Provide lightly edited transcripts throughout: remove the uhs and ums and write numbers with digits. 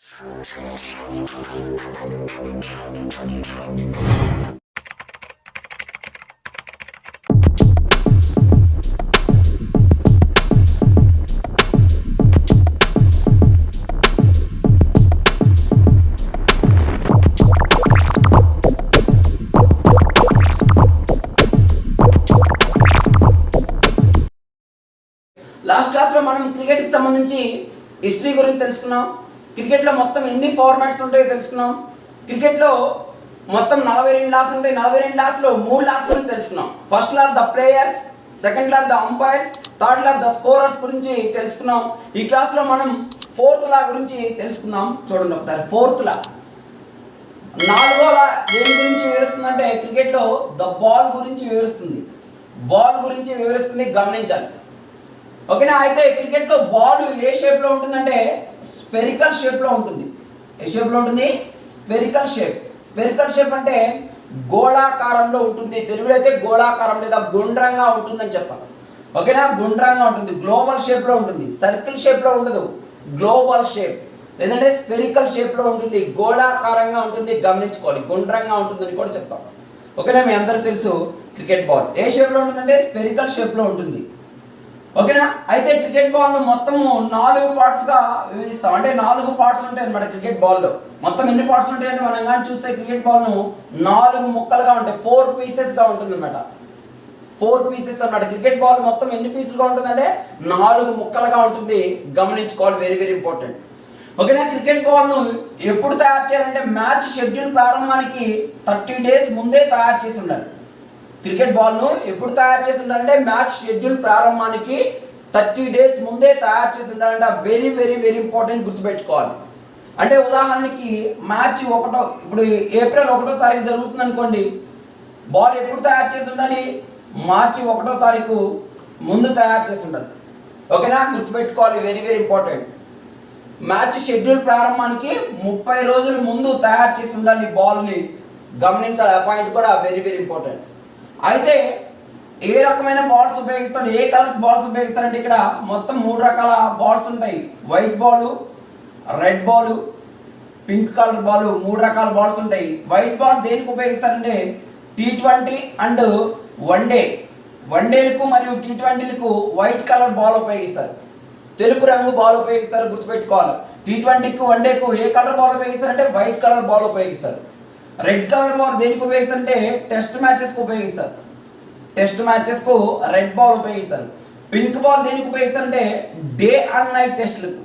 Last క్లాస్లో మనం క్రికెట్కి సంబంధించి హిస్టరీ గురించి తెలుసుకున్నాం. క్రికెట్లో మొత్తం ఎన్ని ఫార్మాట్స్ ఉంటాయో తెలుసుకున్నాం. క్రికెట్లో మొత్తం 42 లాస్ ఉంటాయి. 42 లాస్లో 3 లాస్ గురించి తెలుసుకున్నాం. First law the players, second law the umpires, third law the scorers గురించి తెలుసుకున్నాం. ఈ క్లాస్లో మనం ఫోర్త్ లా గురించి తెలుసుకుందాం. చూడండి ఒకసారి. ఫోర్త్ లా, 4వ లా దేని గురించి వివరిస్తుందంటే క్రికెట్లో ద బాల్ గురించి వివరిస్తుంది. బాల్ గురించి వివరిస్తుంది, గమనించాలి. ఓకేనా. అయితే క్రికెట్లో బాల్ ఏ షేప్లో ఉంటుందంటే స్పెరికల్ షేప్లో ఉంటుంది. ఏ షేప్లో ఉంటుంది? Spherical shape. స్పెరికల్ షేప్ అంటే గోళాకారంలో ఉంటుంది. తెలుగులో అయితే గోళాకారం లేదా గుండ్రంగా ఉంటుందని చెప్పాలి. ఓకేనా. గుండ్రంగా ఉంటుంది, గ్లోబల్ షేప్లో ఉంటుంది. సర్కిల్ షేప్లో ఉండదు, గ్లోబల్ షేప్ లేదంటే స్పెరికల్ షేప్లో ఉంటుంది, గోళాకారంగా ఉంటుంది. గమనించుకోవాలి, గుండ్రంగా ఉంటుందని కూడా చెప్తాం. ఓకేనా. మీ అందరికీ తెలుసు క్రికెట్ బాల్ ఏ షేప్లో ఉంటుందంటే స్పెరికల్ షేప్లో ఉంటుంది. ఓకేనా. అయితే క్రికెట్ బాల్ను మొత్తము 4 పార్ట్స్గా విభజిస్తాం. అంటే 4 పార్ట్స్ ఉంటాయి అన్నమాట క్రికెట్ బాల్లో. మొత్తం ఎన్ని పార్ట్స్ ఉంటాయంటే మనం కానీ చూస్తే క్రికెట్ బాల్ను 4 ముక్కలుగా ఉంటాయి. 4 పీసెస్గా ఉంటుంది అన్నమాట. 4 పీసెస్ అన్నమాట. క్రికెట్ బాల్ మొత్తం ఎన్ని పీసులుగా ఉంటుందంటే 4 ముక్కలుగా ఉంటుంది. గమనించుకోవాలి, వెరీ వెరీ ఇంపార్టెంట్. ఓకేనా. క్రికెట్ బాల్ను ఎప్పుడు తయారు చేయాలంటే మ్యాచ్ షెడ్యూల్ ప్రారంభానికి 30 డేస్ ముందే తయారు చేసి ఉండాలి. క్రికెట్ బాల్ను ఎప్పుడు తయారు చేసి ఉండాలంటే మ్యాచ్ షెడ్యూల్ ప్రారంభానికి 30 డేస్ ముందే తయారు చేసి ఉండాలంటే వెరీ వెరీ వెరీ ఇంపార్టెంట్, గుర్తుపెట్టుకోవాలి. అంటే ఉదాహరణకి మ్యాచ్ ఇప్పుడు ఏప్రిల్ 1వ తారీఖు జరుగుతుంది అనుకోండి. బాల్ ఎప్పుడు తయారు చేసి ఉండాలి? మార్చి 1వ తారీఖు ముందు తయారు చేసి ఉండాలి. ఓకేనా. గుర్తుపెట్టుకోవాలి, very very important. Match schedule ప్రారంభానికి 30 రోజుల ముందు తయారు చేసి ఉండాలి బాల్ని. గమనించాలి, ఆ పాయింట్ కూడా వెరీ వెరీ ఇంపార్టెంట్. అయితే ఏ రకమైన బాల్స్ ఉపయోగిస్తాడు, ఏ కలర్స్ బాల్స్ ఉపయోగిస్తారంటే ఇక్కడ మొత్తం 3 రకాల బాల్స్ ఉంటాయి. White Balu, red Balu, pink colour ball, 3 రకాల బాల్స్ ఉంటాయి. వైట్ బాల్ దేనికి ఉపయోగిస్తారంటే T20 అండ్ వన్డే. వన్డేలకు మరియు T20లకు వైట్ కలర్ బాల్ ఉపయోగిస్తారు. తెలుపు రంగు బాల్ ఉపయోగిస్తారు, గుర్తుపెట్టుకోవాలి. T20కు వన్డేకు ఏ కలర్ బాల్ ఉపయోగిస్తారంటే వైట్ కలర్ బాల్ ఉపయోగిస్తారు. రెడ్ కలర్ బాల్ దేనికి ఉపయోగిస్తారంటే టెస్ట్ మ్యాచెస్కు ఉపయోగిస్తారు. టెస్ట్ మ్యాచెస్కు రెడ్ బాల్ ఉపయోగిస్తారు. పింక్ బాల్ దేనికి ఉపయోగిస్తారంటే డే అండ్ నైట్ టెస్ట్లకు.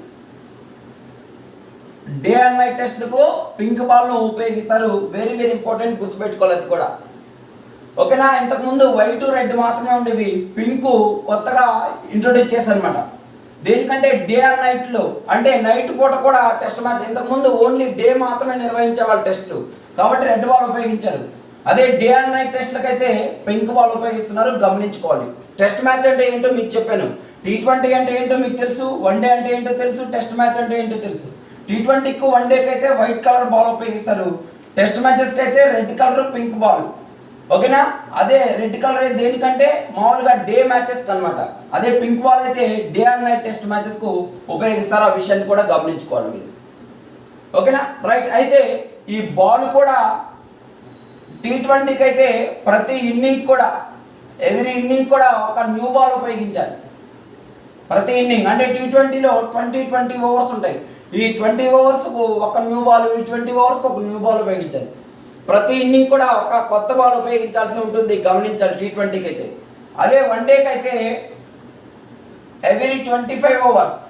డే అండ్ నైట్ టెస్ట్లకు పింక్ బాల్ను ఉపయోగిస్తారు. వెరీ వెరీ ఇంపార్టెంట్, గుర్తుపెట్టుకోవాలి అది కూడా. ఓకేనా. ఇంతకుముందు వైట్ రెడ్ మాత్రమే ఉండేవి, పింక్ కొత్తగా ఇంట్రొడ్యూస్ చేశారు అనమాట. దేనికంటే డే అండ్ నైట్లో, అంటే నైట్ పూట కూడా టెస్ట్ మ్యాచ్. ఇంతకుముందు ఓన్లీ డే మాత్రమే నిర్వహించేవాళ్ళు టెస్టులు, కాబట్టి రెడ్ బాల్ ఉపయోగించారు. అదే డే అండ్ నైట్ టెస్ట్లకు అయితే పింక్ బాల్ ఉపయోగిస్తున్నారు. గమనించుకోవాలి. టెస్ట్ మ్యాచ్ అంటే ఏంటో మీకు చెప్పాను. T20 అంటే ఏంటో మీకు తెలుసు, వన్డే అంటే ఏంటో తెలుసు, టెస్ట్ మ్యాచ్ అంటే ఏంటో తెలుసు. T20కు వన్డేకి అయితే వైట్ కలర్ బాల్ ఉపయోగిస్తారు. టెస్ట్ మ్యాచెస్కి అయితే రెడ్ కలర్ పింక్ బాల్. ఓకేనా. అదే రెడ్ కలర్ అయితే దేనికంటే మామూలుగా డే మ్యాచెస్కి అనమాట. అదే పింక్ బాల్ అయితే డే అండ్ నైట్ టెస్ట్ మ్యాచెస్కు ఉపయోగిస్తారు. ఆ విషయాన్ని కూడా గమనించుకోవాలి మీరు. ఓకేనా. రైట్. అయితే ఈ బాల్ కూడా T20కి అయితే ప్రతి ఇన్నింగ్ కూడా, ఎవ్రీ ఇన్నింగ్ కూడా ఒక న్యూ బాల్ ఉపయోగించాలి. ప్రతి ఇన్నింగ్ అంటే T20లో 20 ఓవర్స్ ఉంటాయి. ఈ 20 ఓవర్స్కు ఒక న్యూ బాల్, ఈ 20 ఓవర్స్కి ఒక న్యూ బాల్ ఉపయోగించాలి. ప్రతి ఇన్నింగ్ కూడా ఒక కొత్త బాల్ ఉపయోగించాల్సి ఉంటుంది. గమనించాలి T20కి అయితే. అదే వన్డేకి అయితే ఎవ్రీ 25 ఓవర్స్,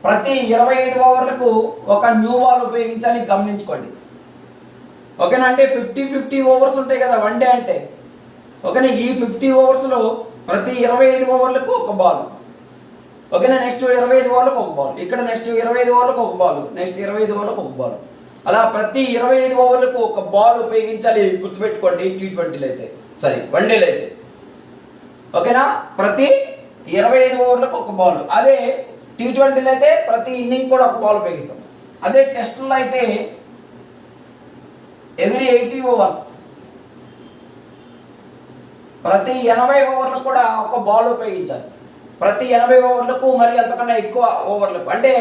ప్రతి 25 ఓవర్లకు ఒక న్యూ బాల్ ఉపయోగించాలి. గమనించుకోండి. ఓకేనా. అంటే 50 ఓవర్స్ ఉంటాయి కదా వన్డే అంటే. ఓకేనా. ఈ 50 ఓవర్స్లో ప్రతి 25 ఓవర్లకు ఒక బాల్. ఓకేనా. నెక్స్ట్ 25 ఓవర్లకు ఒక బాల్, ఇక్కడ నెక్స్ట్ 25 ఓవర్లకు ఒక బాల్, నెక్స్ట్ 25 ఓవర్లకు ఒక బాల్. అలా ప్రతి 25 ఓవర్లకు ఒక బాల్ ఉపయోగించాలి. గుర్తుపెట్టుకోండి. T20లో అయితే, సారీ వన్డేలో అయితే. ఓకేనా. ప్రతి 25 ఓవర్లకు ఒక బాల్. అదే T20లో అయితే ప్రతి ఇన్నింగ్ కూడా ఒక బాల్ ఉపయోగిస్తాం. అదే టెస్టుల్లో అయితే ఎవ్రీ 80 ఓవర్స్, ప్రతి 80 ఓవర్లకు కూడా ఒక బాల్ ఉపయోగించాలి. ప్రతి 80 ఓవర్లకు మరి అంతకన్నా ఎక్కువ ఓవర్లకు, అంటే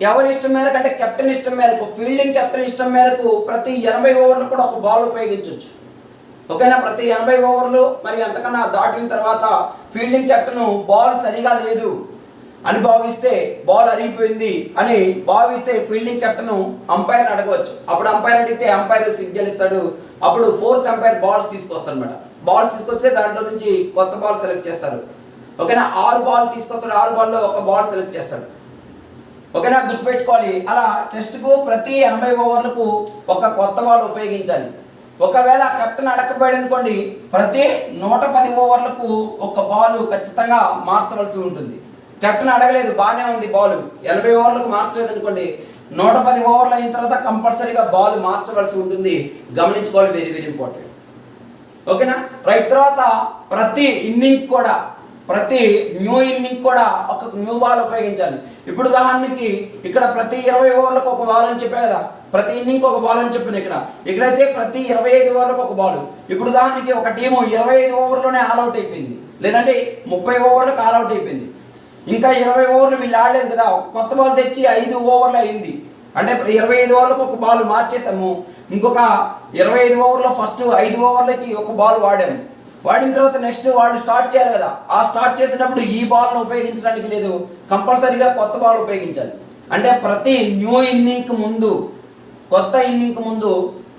ఎవరి ఇష్టం మేరకు అంటే కెప్టెన్ ఇష్టం మేరకు, ఫీల్డింగ్ కెప్టెన్ ఇష్టం మేరకు ప్రతి 80 ఓవర్లు కూడా ఒక బాల్ ఉపయోగించవచ్చు. ఓకేనా, ప్రతి 80 ఓవర్లు మరి అంతకన్నా దాటిన తర్వాత ఫీల్డింగ్ కెప్టెన్ బాల్ సరిగా లేదు అని భావిస్తే, బాల్ అరిగిపోయింది అని భావిస్తే ఫీల్డింగ్ కెప్టెన్ అంపైర్ని అడగవచ్చు. అప్పుడు అంపైర్ అడిగితే అంపైర్ సిగ్నల్ ఇస్తాడు. అప్పుడు 4th అంపైర్ బాల్స్ తీసుకొస్తాడు అనమాట. బాల్స్ తీసుకొస్తే దాంట్లో నుంచి కొత్త బాల్ సెలెక్ట్ చేస్తారు. ఓకేనా, 6 బాల్ తీసుకొస్తాడు. 6 బాల్లో ఒక బాల్ సెలెక్ట్ చేస్తాడు. ఓకేనా, గుర్తుపెట్టుకోవాలి. అలా టెస్ట్కు ప్రతి 80 ఓవర్లకు ఒక కొత్త బాల్ ఉపయోగించాలి. ఒకవేళ కెప్టెన్ అడగకపోయాడు అనుకోండి, ప్రతి 110 ఓవర్లకు ఒక బాల్ ఖచ్చితంగా మార్చవలసి ఉంటుంది. కెప్టెన్ అడగలేదు, బాగానే ఉంది బాల్, 80 ఓవర్లకు మార్చలేదు అనుకోండి, 110 ఓవర్లు అయిన తర్వాత కంపల్సరీగా బాల్ మార్చవలసి ఉంటుంది. గమనించుకోవాలి, వెరీ వెరీ ఇంపార్టెంట్. ఓకేనా, రైట్. తర్వాత ప్రతి ఇన్నింగ్ కూడా, ప్రతి న్యూ ఇన్నింగ్ కూడా ఒక న్యూ బాల్ ఉపయోగించాలి. ఇప్పుడు ఉదాహరణకి ఇక్కడ ప్రతి 20 ఓవర్లకు ఒక బాల్ అని చెప్పే కదా, ప్రతి ఇన్నింగ్ ఒక బాల్ అని చెప్పిన ఇక్కడైతే ప్రతి 25 ఓవర్లకు ఒక బాల్. ఇప్పుడు ఉదాహరణకి ఒక టీము 25 ఓవర్లోనే ఆల్అవుట్ అయిపోయింది, లేదంటే 30 ఓవర్లకు ఆల్అవుట్ అయిపోయింది. ఇంకా 20 ఓవర్లు వీళ్ళు ఆడలేదు కదా, కొత్త బాల్ తెచ్చి 5 ఓవర్లు అయింది అంటే 25 ఓవర్లకు ఒక బాల్ మార్చేసాము. ఇంకొక 25 ఓవర్లో ఫస్ట్ 5 ఓవర్లకి ఒక బాల్ వాడాము. వాడిన తర్వాత నెక్స్ట్ వాళ్ళు స్టార్ట్ చేయాలి కదా, ఆ స్టార్ట్ చేసేటప్పుడు ఈ బాల్ను ఉపయోగించడానికి లేదు, కంపల్సరీగా కొత్త బాల్ ఉపయోగించాలి. అంటే ప్రతి న్యూ ఇన్నింగ్కి ముందు, కొత్త ఇన్నింగ్కి ముందు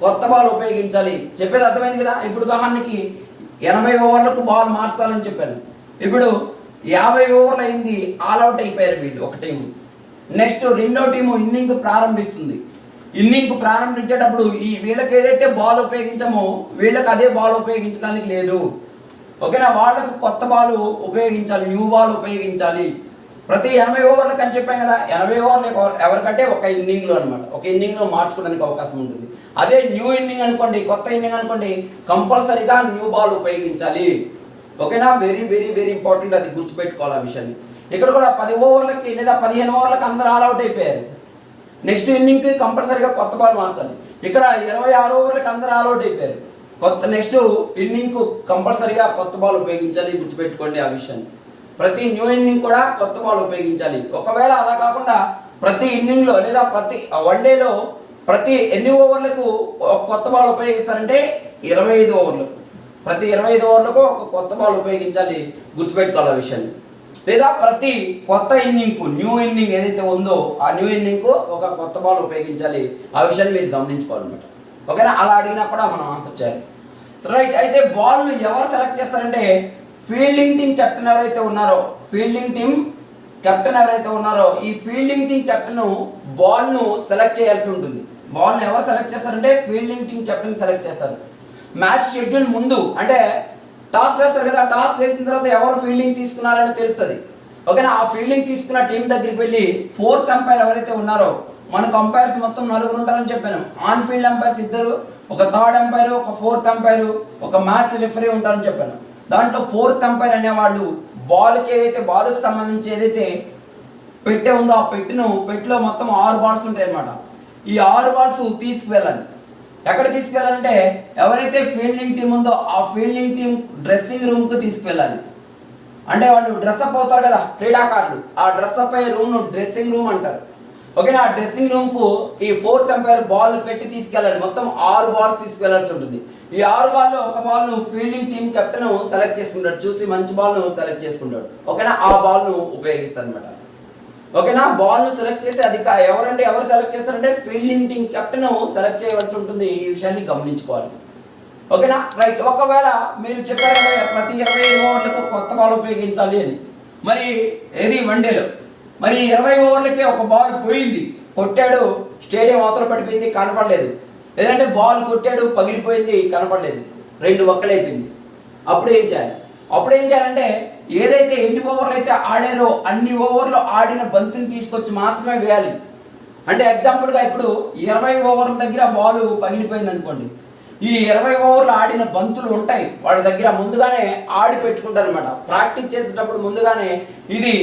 కొత్త బాల్ ఉపయోగించాలి. చెప్పేది అర్థమైంది కదా. ఇప్పుడు ఉదాహరణకి 80 ఓవర్లకు బాల్ మార్చాలని చెప్పాను. ఇప్పుడు 50 ఓవర్లు అయింది, ఆల్అవుట్ అయిపోయారు వీళ్ళు, ఒక టీము. నెక్స్ట్ రెండో టీము ఇన్నింగ్ ప్రారంభిస్తుంది. ఇన్నింగ్ ప్రారంభించేటప్పుడు వీళ్ళకి ఏదైతే బాల్ ఉపయోగించామో వీళ్ళకి అదే బాల్ ఉపయోగించడానికి లేదు. ఓకేనా, వాళ్ళకు కొత్త బాల్ ఉపయోగించాలి, న్యూ బాల్ ఉపయోగించాలి. ప్రతి 80 ఓవర్లకు అని చెప్పాం కదా, 80 ఓవర్లు ఎవరికంటే ఒక ఇన్నింగ్లో అనమాట, ఒక ఇన్నింగ్లో మార్చుకోవడానికి అవకాశం ఉంటుంది. అదే న్యూ ఇన్నింగ్ అనుకోండి, కొత్త ఇన్నింగ్ అనుకోండి, కంపల్సరీగా న్యూ బాల్ ఉపయోగించాలి. ఓకేనా, వెరీ వెరీ వెరీ ఇంపార్టెంట్, అది గుర్తుపెట్టుకోవాలి ఆ విషయాన్ని. ఇక్కడ కూడా 10 ఓవర్లకి లేదా 15 ఓవర్లకి అందరూ ఆల్అవుట్ అయిపోయారు. నెక్స్ట్ ఇన్నింగ్కి కంపల్సరీగా కొత్త బాల్ మార్చాలి. ఇక్కడ 26 ఓవర్లకి అందరూ ఆల్అవుట్ అయిపోయారు. నెక్స్ట్ ఇన్నింగ్కు కంపల్సరీగా కొత్త బాల్ ఉపయోగించాలి. గుర్తుపెట్టుకోండి ఆ విషయాన్ని. ప్రతి న్యూ ఇన్నింగ్ కూడా కొత్త బాల్ ఉపయోగించాలి. ఒకవేళ అలా కాకుండా ప్రతి ఇన్నింగ్లో లేదా ప్రతి వన్డేలో ప్రతి ఎన్ని ఓవర్లకు కొత్త బాల్ ఉపయోగిస్తారంటే 25 ఓవర్లకు, ప్రతి 25 ఓవర్లకు ఒక కొత్త బాల్ ఉపయోగించాలి. గుర్తుపెట్టుకోవాలి ఆ విషయాన్ని. లేదా ప్రతి కొత్త ఇన్నింగ్కు, న్యూ ఇన్నింగ్ ఏదైతే ఉందో ఆ న్యూ ఇన్నింగ్కు ఒక కొత్త బాల్ ఉపయోగించాలి. ఆ విషయాన్ని మీరు గమనించుకోవాలన్నమాట. ఓకేనా, అలా అడిగినా కూడా మనం ఆన్సర్ చేయాలి. రైట్. అయితే బాల్ను ఎవరు సెలెక్ట్ చేస్తారంటే ఫీల్డింగ్ టీం కెప్టెన్ ఎవరైతే ఉన్నారో, ఫీల్డింగ్ టీం కెప్టెన్ ఎవరైతే ఉన్నారో ఈ ఫీల్డింగ్ టీం కెప్టెన్ బాల్ను సెలెక్ట్ చేయాల్సి ఉంటుంది. బాల్ను ఎవరు సెలెక్ట్ చేస్తారంటే ఫీల్డింగ్ టీం కెప్టెన్ సెలెక్ట్ చేస్తారు. మ్యాచ్ షెడ్యూల్ ముందు అంటే టాస్ వేస్తారు కదా, టాస్ వేసిన తర్వాత ఎవరు ఫీల్డింగ్ తీసుకున్నారని తెలుస్తుంది. ఓకేనా, ఆ ఫీల్డింగ్ తీసుకున్న టీం దగ్గరికి వెళ్ళి 4th అంపైర్ ఎవరైతే ఉన్నారో, మనకు అంపైర్స్ మొత్తం 4 ఉంటారని చెప్పాను. ఆన్ ఫీల్డ్ అంపైర్స్ 2, ఒక 3rd అంపైర్, ఒక 4th అంపైర్, ఒక మ్యాచ్ రిఫరీ ఉంటారని చెప్పాను. దాంట్లో 4th అంపైర్ అనేవాళ్ళు బాల్కి ఏదైతే బాల్కి సంబంధించి ఏదైతే పెట్టె ఉందో ఆ పెట్టెలో మొత్తం 6 బాల్స్ ఉంటాయి అన్నమాట. ఈ 6 బాల్స్ తీసుకువెళ్ళాలి. ఎక్కడ తీసుకెళ్ళాలంటే ఎవరైతే ఫీల్డింగ్ టీం ఉందో ఆ ఫీల్డింగ్ టీం డ్రెస్సింగ్ రూమ్కి తీసుకెళ్ళాలి. అంటే వాళ్ళు డ్రెస్అప్ అవుతారు కదా క్రీడాకారులు, ఆ డ్రెస్అప్ అయ్యే రూమ్ను డ్రెస్సింగ్ రూమ్ అంటారు. ఓకేనా, ఆ డ్రెస్సింగ్ రూమ్కు ఈ 4th అంపైర్ బాల్ పెట్టి తీసుకెళ్ళాలి. మొత్తం 6 బాల్స్ తీసుకెళ్లాల్సి ఉంటుంది. ఈ 6 బాల్లో ఒక బాల్ను ఫీల్డింగ్ టీం కెప్టెన్ సెలెక్ట్ చేసుకుంటాడు, చూసి మంచి బాల్ను సెలెక్ట్ చేసుకుంటాడు. ఓకేనా, ఆ బాల్ను ఉపయోగిస్తారు అనమాట. ఓకేనా, బాల్ను సెలెక్ట్ చేసి అది ఎవరు సెలెక్ట్ చేస్తారంటే ఫీల్డింగ్ టీం కెప్టెన్ సెలెక్ట్ చేయవలసి ఉంటుంది. ఈ విషయాన్ని గమనించుకోవాలి. ఓకేనా, రైట్. ఒకవేళ మీరు చెప్పారు కదా ప్రతి 25 ఓవర్లకు కొత్త బాల్ ఉపయోగించాలి అని, మరి ఏది వన్డేలో మరి 20 ఓవర్లకే ఒక బాల్ పోయింది, కొట్టాడు, స్టేడియం అవతల పడిపోయింది, కనపడలేదు. లేదంటే బాల్ కొట్టాడు, పగిలిపోయింది, కనపడలేదు, 2 వక్కలైపోయింది. అప్పుడు ఏం చేయాలి? అప్పుడు ఏం చేయాలంటే ఏదైతే ఎన్ని ఓవర్లు అయితే ఆడారో అన్ని ఓవర్లు ఆడిన బంతిని తీసుకొచ్చి మాత్రమే వేయాలి. అంటే ఎగ్జాంపుల్గా ఇప్పుడు 20 ఓవర్ల దగ్గర బాల్ పగిలిపోయింది అనుకోండి, ఈ 20 ఓవర్లు ఆడిన బంతులు ఉంటాయి వాళ్ళ దగ్గర, ముందుగానే ఆడి పెట్టుకుంటారు అనమాట. ప్రాక్టీస్ చేసేటప్పుడు ముందుగానే ఇది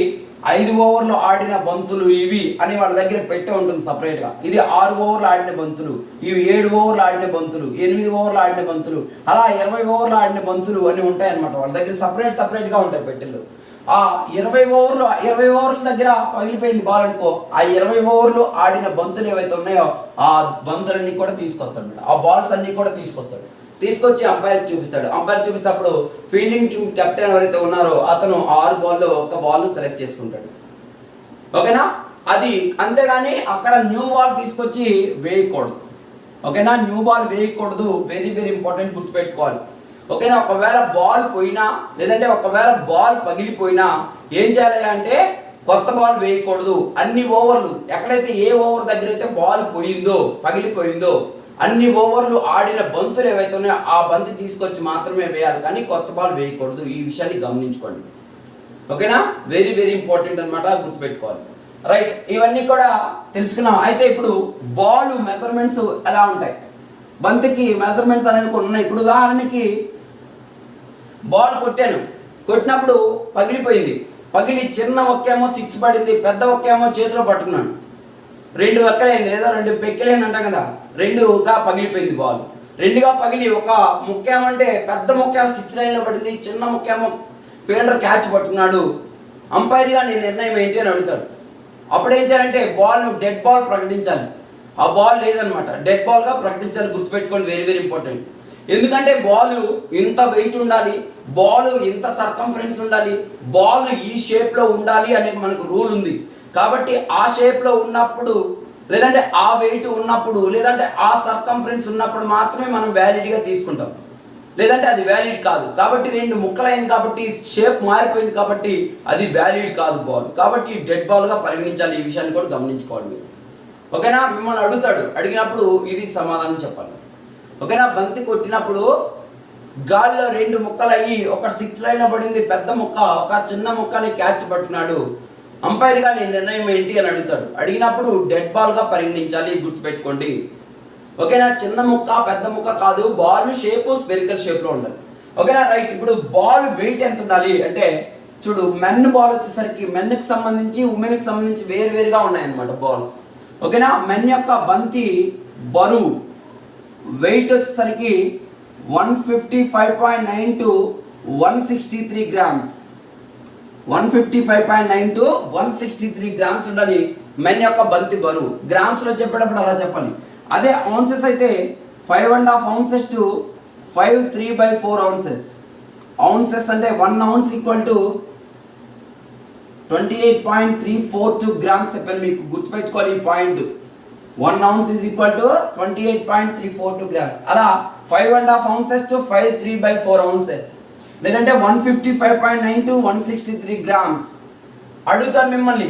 5 ఓవర్లు ఆడిన బంతులు ఇవి అని వాళ్ళ దగ్గర పెట్టే ఉంటుంది సపరేట్గా. ఇది 6 ఓవర్లు ఆడిన బంతులు, ఇవి 7 ఓవర్లు ఆడిన బంతులు, 8 ఓవర్లు ఆడిన బంతులు, అలా 20 ఓవర్లు ఆడిన బంతులు అని ఉంటాయి అనమాట. వాళ్ళ దగ్గర సపరేట్గా ఉంటాయి పెట్టెలు. ఆ 20 ఓవర్ల దగ్గర పగిలిపోయింది బాల్ అనుకో, ఆ 20 ఓవర్లు ఆడిన బంతులు ఏవైతే ఉన్నాయో ఆ బంతులన్నీ కూడా తీసుకొస్తాడు, ఆ బాల్స్ అన్నీ కూడా తీసుకొస్తాడు. తీసుకొచ్చి అంపైర్కి చూపిస్తాడు. అంపైర్ చూపిస్తేప్పుడు ఫీల్డింగ్ టీమ్ కెప్టెన్ ఎవరైతే ఉన్నారో అతను 6 బాల్లో 1 బాల్ సెలెక్ట్ చేసుకుంటాడు. ఓకేనా, అది అంతేగాని అక్కడ న్యూ బాల్ తీసుకొచ్చి వేయకూడదు. ఓకేనా, న్యూ బాల్ వేయకూడదు, వెరీ వెరీ ఇంపార్టెంట్, గుర్తుపెట్టుకోవాలి. ఓకేనా, ఒకవేళ బాల్ పోయినా లేదంటే ఒకవేళ బాల్ పగిలిపోయినా ఏం చేయాలి అంటే కొత్త బాల్ వేయకూడదు. అన్ని ఓవర్లు ఎక్కడైతే ఏ ఓవర్ దగ్గర అయితే బాల్ పోయిందో పగిలిపోయిందో అన్ని ఓవర్లు ఆడిన బంతులు ఏవైతే ఉన్నాయో ఆ బంతి తీసుకొచ్చి మాత్రమే వేయాలి, కానీ కొత్త బాల్ వేయకూడదు. ఈ విషయాన్ని గమనించుకోండి. ఓకేనా, వెరీ వెరీ ఇంపార్టెంట్ అనమాట, గుర్తుపెట్టుకోవాలి. రైట్, ఇవన్నీ కూడా తెలుసుకున్నాం. అయితే ఇప్పుడు బాల్ మెజర్మెంట్స్ ఎలా ఉంటాయి, బంతికి మెజర్మెంట్స్ అనేవి కొన్ని ఉన్నాయి. ఇప్పుడు ఉదాహరణకి బాల్ కొట్టినప్పుడు పగిలిపోయింది, పగిలి చిన్న ఒక్కేమో 6 పడింది, పెద్ద ఒక్కేమో చేతిలో పట్టుకున్నాను, 2 ఒక్కలైంది లేదా 2 పెక్కలైంది అంటాం కదా, 2గా పగిలిపోయింది బాల్. 2గా పగిలి ఒక ముక్కేమంటే పెద్ద ముక్కేమో 6 లైన్లో పడింది, చిన్న ముక్కేమో ఫీల్డర్ క్యాచ్ పట్టుకున్నాడు. అంపైర్గా నీ నిర్ణయం ఏంటి అని అడుగుతాడు. అప్పుడు ఏం చేయాలంటే బాల్ను డెడ్ బాల్ ప్రకటించాలి. ఆ బాల్ లేదనమాట, డెడ్ బాల్గా ప్రకటించాలి. గుర్తుపెట్టుకోండి, వెరీ వెరీ ఇంపార్టెంట్. ఎందుకంటే బాల్ ఇంత వెయిట్ ఉండాలి, బాల్ ఇంత సర్కంఫరెన్స్ ఉండాలి, బాల్ ఈ షేప్లో ఉండాలి అనే మనకు రూల్ ఉంది. కాబట్టి ఆ షేప్లో ఉన్నప్పుడు లేదంటే ఆ వెయిట్ ఉన్నప్పుడు లేదంటే ఆ సర్కంఫరెన్స్ ఉన్నప్పుడు మాత్రమే మనం వ్యాలిడ్గా తీసుకుంటాం, లేదంటే అది వ్యాలిడ్ కాదు. కాబట్టి 2 ముక్కలైంది కాబట్టి షేప్ మారిపోయింది కాబట్టి అది వ్యాలిడ్ కాదు బాల్, కాబట్టి డెడ్ బాల్గా పరిగణించాలి. ఈ విషయాన్ని కూడా గమనించుకోవాలి మీరు. ఓకేనా, మిమ్మల్ని అడిగినప్పుడు ఇది సమాధానం చెప్పాలి. ఓకేనా, బంతి కొట్టినప్పుడు గాలిలో 2 ముక్కలు అయ్యి ఒక 6 లైన్లో పడింది పెద్ద ముక్క, ఒక చిన్న ముక్కని క్యాచ్ పట్టుకున్నాడు. అంపైర్గా నీ నిర్ణయం ఏంటి అని అడుగుతాడు. అడిగినప్పుడు డెడ్ బాల్గా పరిగణించాలి, గుర్తుపెట్టుకోండి. ఓకేనా, చిన్న ముక్క పెద్ద ముక్క కాదు, బాల్ షేప్ స్పెరికల్ షేప్లో ఉండాలి. ఓకేనా, రైట్. ఇప్పుడు బాల్ వెయిట్ ఎంత ఉండాలి అంటే చూడు, మెన్ బాల్ వచ్చేసరికి మెన్కి సంబంధించి ఉమెన్కి సంబంధించి వేరువేరుగా ఉన్నాయన్నమాట బాల్స్. ఓకేనా, మెన్ యొక్క బంతి బరువు వెయిట్ వచ్చేసరికి 155.9 to 163 గ్రామ్స్, 155.9 to 163 గ్రామ్స్ ఉండాలి మెన్ యొక్క బంతి బరువు. గ్రామ్స్లో చెప్పేటప్పుడు అలా చెప్పాలి. అదే ఔన్సెస్ అయితే 5.5 ounces to 5.3/4 ounces. ఔన్సెస్ అంటే 1 ounce ఈక్వల్ టు 28.342 గ్రామ్స్ చెప్పాను మీకు, గుర్తుపెట్టుకోవాలి ఈ point. 1 ounce is equal to 28.342 grams. అలా 5.5 ounces to 5.3/4 ounces లేదంటే 155.9 to 163 grams. అడుగుతాను మిమ్మల్ని,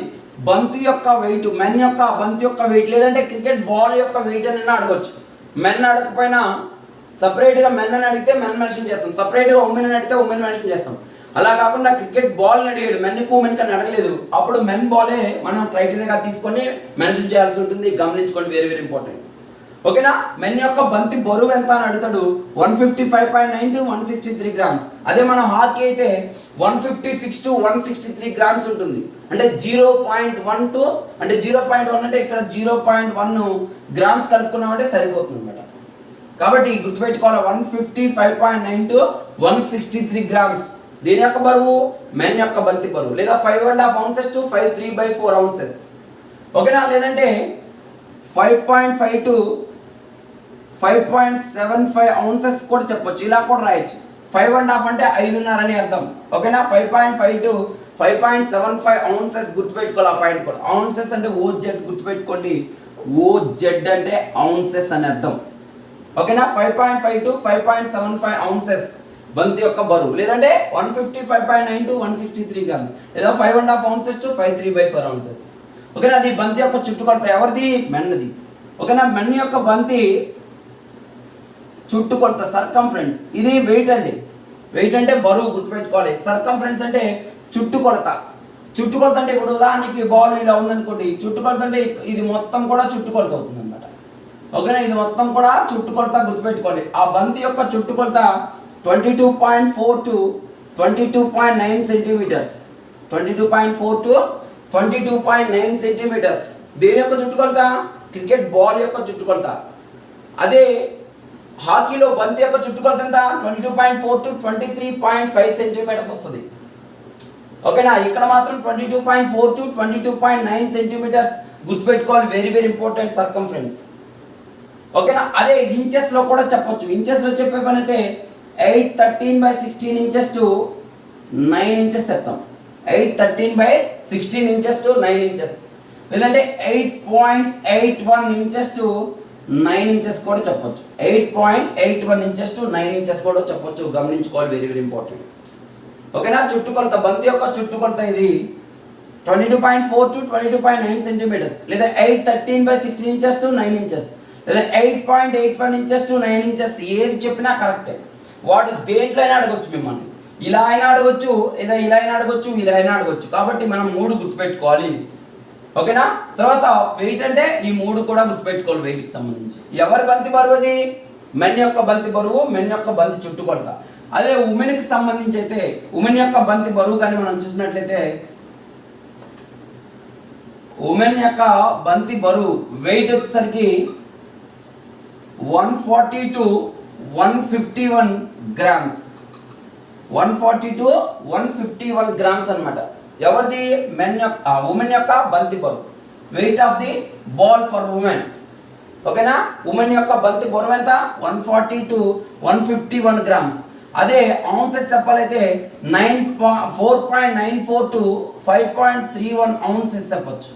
బంతి యొక్క వెయిట్, మెన్ యొక్క బంతి యొక్క వెయిట్ లేదంటే క్రికెట్ బాల్ యొక్క వెయిట్ అని అడగవచ్చు. మెన్ అడగకపోయినా సపరేట్గా మెన్ అని అడిగితే మెన్ మెన్షన్ చేస్తాం, సపరేట్గా ఉమెన్ అని అడిగితే ఉమెన్ మెన్షన్ చేస్తాం. అలా కాకుండా క్రికెట్ బాల్ని అడిగాడు, మెన్కి ఉమెన్కి అని అడగలేదు, అప్పుడు మెన్ బాలే మనం క్రైటీరియాగా తీసుకొని మెన్షన్ చేయాల్సి ఉంటుంది. గమనించుకోండి, వెరీ వెరీ ఇంపార్టెంట్. ఓకేనా, మెన్ యొక్క బంతి బరువు ఎంత అని అడుగుతాడు, 155.9 to 163 grams. అదే మన హాకీ అయితే 156 to 163 grams ఉంటుంది. అంటే 0.1 to అంటే 0.1 అంటే ఇక్కడ 0.1 గ్రామ్స్ కలుపుకున్నామంటే సరిపోతుంది అనమాట. కాబట్టి గుర్తుపెట్టుకోవాలి, 155.9 to 163 grams దీని యొక్క బరువు మెన్ యొక్క బంతి బరువు, లేదా 5.5 ounces to 5.3/4 ounces. ఓకేనా, లేదంటే 5.5 to 5.75 ounces కూడా చెప్పొచ్చు, ఇలా కూడా రాయొచ్చు. 5.5 అంటే 5.5 అని అర్థం. ఓకేనా, 5.5 to 5.75 ounces గుర్తుపెట్టుకోవాలి. ఆ పాయింట్ కూడా ounces అంటే OZ గుర్తుపెట్టుకోండి, OZ అంటే ounces అని అర్థం. ఓకేనా, 5.5 to 5.75 ounces బంతి యొక్క బరువు, లేదంటే 155.9 to 163 grams, లేదా 5.5 ounces to 5.3/4 ounces. ఓకేనా, అది బంతి యొక్క చుట్టుకొలత ఎవరిది, మెన్ది. ఓకేనా, మెన్ యొక్క బంతి చుట్టుకొలత సర్కంఫరెన్స్, ఇది వెయిట్ అండి. వెయిట్ అంటే బరువు గుర్తుపెట్టుకోవాలి. సర్కంఫరెన్స్ అంటే చుట్టుకొలత. చుట్టుకొలత అంటే ఇప్పుడు ఉదాహరణకి బాల్ ఇలా ఉందనుకోండి, చుట్టుకొలత అంటే ఇది మొత్తం కూడా చుట్టుకొలత అవుతుంది అనమాట. ఓకేనా, ఇది మొత్తం కూడా చుట్టుకొలత గుర్తుపెట్టుకోవాలి. ఆ బంతి యొక్క చుట్టుకొలత 22.4 to 22.9 centimeters, 22.4 to 22.9 centimeters దేని యొక్క చుట్టుకొలత, క్రికెట్ బాల్ యొక్క చుట్టుకొలత. అదే హాకీలో బంతి యొక్క చుట్టుకొలత ఎంత, 22.4 to 23.5 centimeters వస్తుంది. ఓకేనా. ఇక్కడ మాత్రం 22.4 to 22.9 సెంటీమీటర్స్ గుర్తుపెట్టుకోవాలి, వెరీ వెరీ ఇంపార్టెంట్ సర్కంఫరెన్స్. ఓకేనా. అదే ఇంచెస్లో కూడా చెప్పొచ్చు. ఇంచెస్లో చెప్పే పని అయితే 813/16 ఇంచెస్ టు 9 ఇంచెస్ చెప్తాం. 813/16 ఇంచెస్ టు 9 ఇంచెస్, లేదంటే 8.81 ఇంచెస్ టు 9 ఇంచెస్ కూడా చెప్పొచ్చు. 8.81 ఇంచెస్ టు 9 ఇంచెస్ కూడా చెప్పొచ్చు. గమనించుకోవాలి, వెరీ వెరీ ఇంపార్టెంట్. ఓకేనా. చుట్టుకొలత, బంతి యొక్క చుట్టుకొలత ఇది 22.4 to 22.9 సెంటీమీటర్స్, లేదా 813/16 ఇంచెస్ టు 9 ఇంచెస్, లేదా 8.81 ఇంచెస్ టు 9 ఇంచెస్. ఏది చెప్పినా కరెక్టే. వాడు దేంట్లో అయినా అడగొచ్చు మిమ్మల్ని. ఇలా అయినా అడగొచ్చు, లేదా ఇలా అయినా అడగొచ్చు, ఇలా అయినా అడగొచ్చు. కాబట్టి మనం 3 గుర్తుపెట్టుకోవాలి. ఓకేనా. తర్వాత వెయిట్ అంటే ఈ 3 కూడా గుర్తుపెట్టుకోవాలి వెయిట్కి సంబంధించి. ఎవరి బంతి బరువు అది? మెన్ యొక్క బంతి బరువు, మెన్ యొక్క బంతి చుట్టుకొలత. అదే ఉమెన్కి సంబంధించి అయితే ఉమెన్ యొక్క బంతి బరువు కానీ మనం చూసినట్లయితే ఉమెన్ యొక్క బంతి బరువు వెయిట్ వచ్చేసరికి 140 to 151 గ్రామ్స్. 140 to 151 గ్రామ్స్ అనమాట. ఎవరిది? మెన్ యొక్క ఉమెన్ యొక్క బంతి బరువు. Weight of the ball for women. ఓకేనా. ఉమెన్ యొక్క బంతి బరువు ఎంత? 140 to 151 గ్రామ్స్. అదే ఔన్సెస్ చెప్పాలైతే 4.94 to 5.31 ఔన్సెస్ చెప్పచ్చు.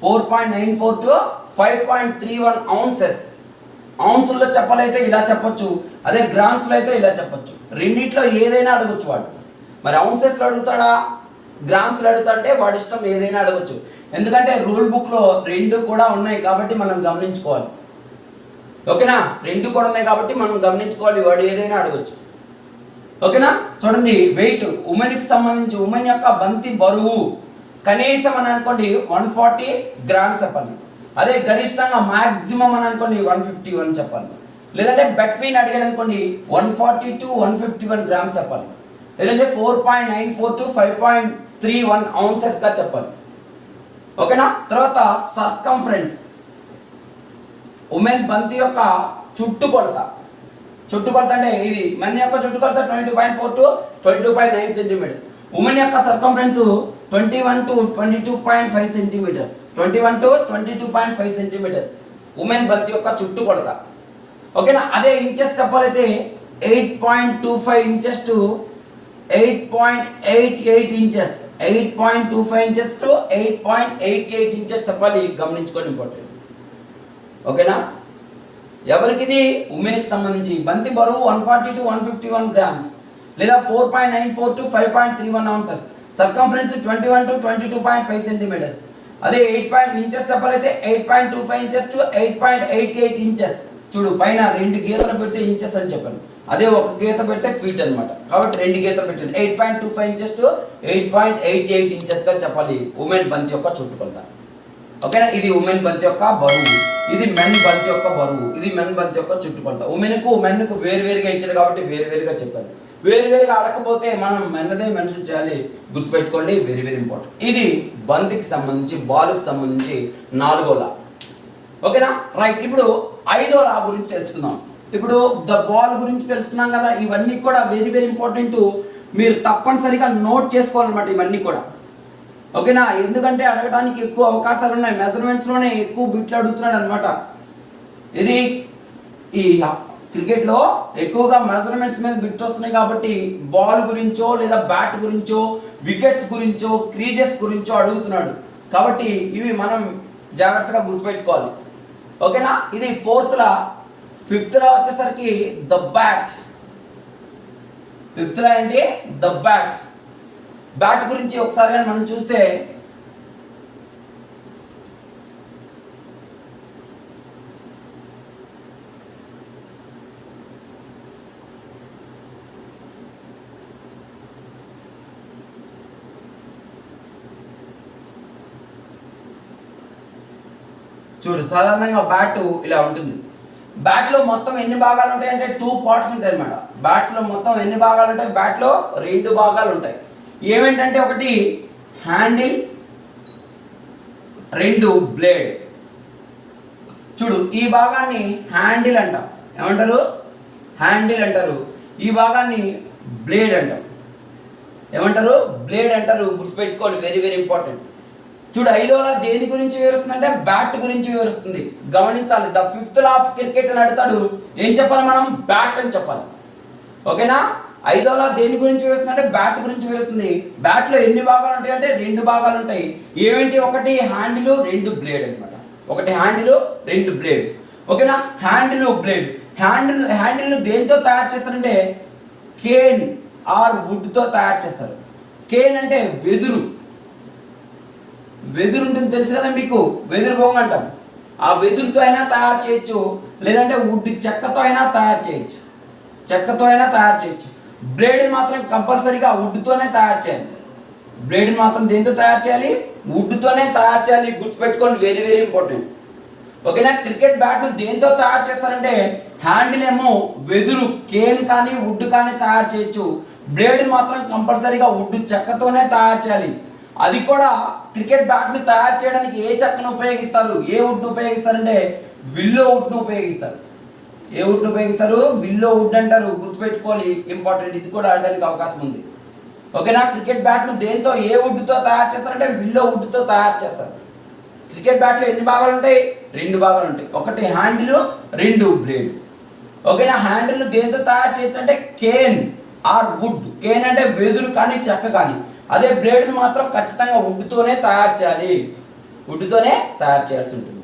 4.94 to 5.31 ఔన్సెస్. ఔన్స్లో చెప్పాలైతే ఇలా చెప్పొచ్చు, అదే గ్రామ్స్లో అయితే ఇలా చెప్పొచ్చు. రెండిట్లో ఏదైనా అడగొచ్చు వాడు. మరి ఔన్సెస్లో అడుగుతాడా, గ్రామ్స్లో అడుగుతాడంటే వాడి ఇష్టం, ఏదైనా అడగొచ్చు. ఎందుకంటే రూల్ బుక్లో 2 కూడా ఉన్నాయి కాబట్టి మనం గమనించుకోవాలి. ఓకేనా. 2 కూడా ఉన్నాయి కాబట్టి మనం గమనించుకోవాలి, వాడు ఏదైనా అడగొచ్చు. ఓకేనా. చూడండి, వెయిట్ ఉమెన్కి సంబంధించి ఉమెన్ యొక్క బంతి బరువు కనీసం అని అనుకోండి 140 గ్రామ్స్ చెప్పాలి. అదే గరిష్టంగా మ్యాక్సిమం అని అనుకోండి 151 చెప్పాలి. లేదంటే బెట్వీన్ అడిగాను అనుకోండి 140 to 151 గ్రామ్స్ చెప్పాలి. లేదంటే 4.94 to 5.31 ఔన్సెస్గా చెప్పాలి. ఓకేనా. తర్వాత సర్కంఫరెన్స్, ఉమెన్ బంతి యొక్క చుట్టుకొలత. చుట్టుకొలత అంటే ఇది మెన్ యొక్క చుట్టుకొలత 22.4 to 22.9 సెంటీమీటర్స్. ఉమెన్ యొక్క circumference 21 to 22.5 centimetres. 21 to 22.5 centimetres women బంతి యొక్క చుట్టుకొలత. ఓకేనా. అదే ఇంచెస్ చెప్పాలైతే 8.25 inches to 8.88 inches. 8.25 inches to 8.88 inches చెప్పాలి. గమనించుకోండి, ఇంపార్టెంట్. ఓకేనా. ఎవరికి ఇది? ఉమెన్కి సంబంధించి. బంతి బరువు 140 to 151 గ్రామ్స్, లేదా 4.94 to 5.31 ounces. Circumference 21 to 22.5 centimetres. అదే 8 ఇంచెస్ చెప్పాలైతే 8.25 ఇంచెస్ టు 8.88 ఇంచెస్. చూడు, పైన 2 గీతలు పెడితే ఇంచెస్ అని చెప్పాను, అదే ఒక గీత పెడితే ఫీట్ అనమాట. కాబట్టి 2 గీతలు పెట్టండి. 8.25 ఇంచెస్ టు 8.88 ఇంచెస్గా చెప్పాలి ఉమెన్ బంతి యొక్క చుట్టుకొలత. ఓకేనా. ఇది ఉమెన్ బంతి యొక్క బరువు, ఇది మెన్ బంతి యొక్క బరువు, ఇది మెన్ బంతి యొక్క చుట్టుకొలత. ఉమెన్కు మెన్కు వేరువేరుగా ఇచ్చాడు కాబట్టి వేరువేరుగా చెప్పాను. వేరువేరుగా అడగకపోతే మనం మెన్నదే మెన్షన్ చేయాలి, గుర్తుపెట్టుకోండి, వెరీ వెరీ ఇంపార్టెంట్. ఇది బంతికి సంబంధించి, బాల్కి సంబంధించి 4వ లా. ఓకేనా. రైట్. ఇప్పుడు 5వ లా గురించి తెలుసుకుందాం. ఇప్పుడు ద బాల్ గురించి తెలుసుకున్నాం కదా. ఇవన్నీ కూడా వెరీ వెరీ ఇంపార్టెంట్, మీరు తప్పనిసరిగా నోట్ చేసుకోవాలన్నమాట ఇవన్నీ కూడా. ఓకేనా. ఎందుకంటే అడగడానికి ఎక్కువ అవకాశాలు ఉన్నాయి. మెజర్మెంట్స్లోనే ఎక్కువ బిట్లు అడుగుతున్నాడు అనమాట. ఇది ఈ క్రికెట్లో ఎక్కువగా మెజర్మెంట్స్ మీద బిట్ వస్తున్నాయి కాబట్టి బాల్ గురించో, లేదా బ్యాట్ గురించో, వికెట్స్ గురించో, క్రీజెస్ గురించో అడుగుతున్నాడు. కాబట్టి ఇవి మనం జాగ్రత్తగా గుర్తుపెట్టుకోవాలి. ఓకేనా. ఇది 4th లా. 5th లా వచ్చేసరికి ద బ్యాట్. 5th లా ఏంటి? The bat. బ్యాట్ గురించి ఒకసారి మనం చూస్తే చూడు, సాధారణంగా బ్యాట్ ఇలా ఉంటుంది. బ్యాట్లో మొత్తం ఎన్ని భాగాలు ఉంటాయి అంటే 2 పార్ట్స్ ఉంటాయి అన్నమాట. బ్యాట్స్లో మొత్తం ఎన్ని భాగాలు ఉంటాయి? బ్యాట్లో 2 భాగాలు ఉంటాయి. ఏమేంటంటే ఒకటి హ్యాండిల్, 2 బ్లేడ్. చూడు, ఈ భాగాన్ని హ్యాండిల్ అంటాం. ఏమంటారు? హ్యాండిల్ అంటారు. ఈ భాగాన్ని బ్లేడ్ అంటాం. ఏమంటారు? బ్లేడ్ అంటారు. గుర్తుపెట్టుకోవాలి, వెరీ వెరీ ఇంపార్టెంట్. చూడు, ఐదోలా దేని గురించి వివరిస్తుంది అంటే బ్యాట్ గురించి వివరిస్తుంది. గమనించాలి, the fifth law of cricket అని అడుగుతాడు. ఏం చెప్పాలి మనం? బ్యాట్ అని చెప్పాలి. ఓకేనా? ఐదోలా దేని గురించి వివరిస్తుంది అంటే బ్యాట్ గురించి వివరిస్తుంది. బ్యాట్లో ఎన్ని భాగాలు ఉంటాయి అంటే 2 భాగాలు ఉంటాయి. ఏమిటి? ఒకటి హ్యాండిల్, 2 బ్లేడ్ అనమాట. ఒకటి హ్యాండిల్, 2 బ్లేడ్. ఓకేనా? Handle, blade. హ్యాండిల్ దేంతో తయారు చేస్తారంటే కేన్ ఆర్ వుడ్తో తయారు చేస్తారు. కేన్ అంటే వెదురు. వెదురు ఉంటుంది తెలుసు కదా మీకు, వెదురు బొంగ అంటాం. ఆ వెదురుతో అయినా తయారు చేయొచ్చు, లేదంటే వుడ్ చెక్కతో అయినా తయారు చేయొచ్చు. చెక్కతో అయినా తయారు చేయొచ్చు. బ్లేడ్ మాత్రం కంపల్సరీగా వుడ్తోనే తయారు చేయాలి. బ్లేడ్ మాత్రం దేంతో తయారు చేయాలి? వుడ్తోనే తయారు చేయాలి. గుర్తుపెట్టుకోండి, వెరీ వెరీ ఇంపార్టెంట్. ఓకేనా? క్రికెట్ బ్యాట్ను దేంతో తయారు చేస్తారంటే హ్యాండిల్ ఏమో వెదురు, కేన్ కానీ వుడ్ కానీ తయారు చేయొచ్చు. బ్లేడ్ మాత్రం కంపల్సరీగా వుడ్ చెక్కతోనే తయారు చేయాలి. అది కూడా క్రికెట్ బ్యాట్ని తయారు చేయడానికి ఏ చెక్కను ఉపయోగిస్తారు? ఏ వుడ్ను ఉపయోగిస్తారంటే విల్లో వుడ్ను ఉపయోగిస్తారు. ఏ వుడ్ను ఉపయోగిస్తారు? విల్లో వుడ్ అంటారు. గుర్తుపెట్టుకోవాలి, ఇంపార్టెంట్. ఇది కూడా ఆడడానికి అవకాశం ఉంది. ఓకేనా? క్రికెట్ బ్యాట్ను దేంతో, ఏ వుడ్తో తయారు చేస్తారంటే విల్లో వుడ్తో తయారు చేస్తారు. క్రికెట్ బ్యాట్లో ఎన్ని భాగాలు ఉంటాయి? 2 భాగాలు ఉంటాయి. ఒకటి హ్యాండిల్, 2 బ్లేడ్. ఓకేనా? హ్యాండిల్ దేంతో తయారు చేయొచ్చు అంటే కేన్ ఆర్ వుడ్. కేన్ అంటే వెదురు కానీ చెక్క కానీ. అదే బ్లేడ్ మాత్రం ఖచ్చితంగా వుడ్తోనే తయారు చేయాలి. వుడ్తోనే తయారు చేయాల్సి ఉంటుంది.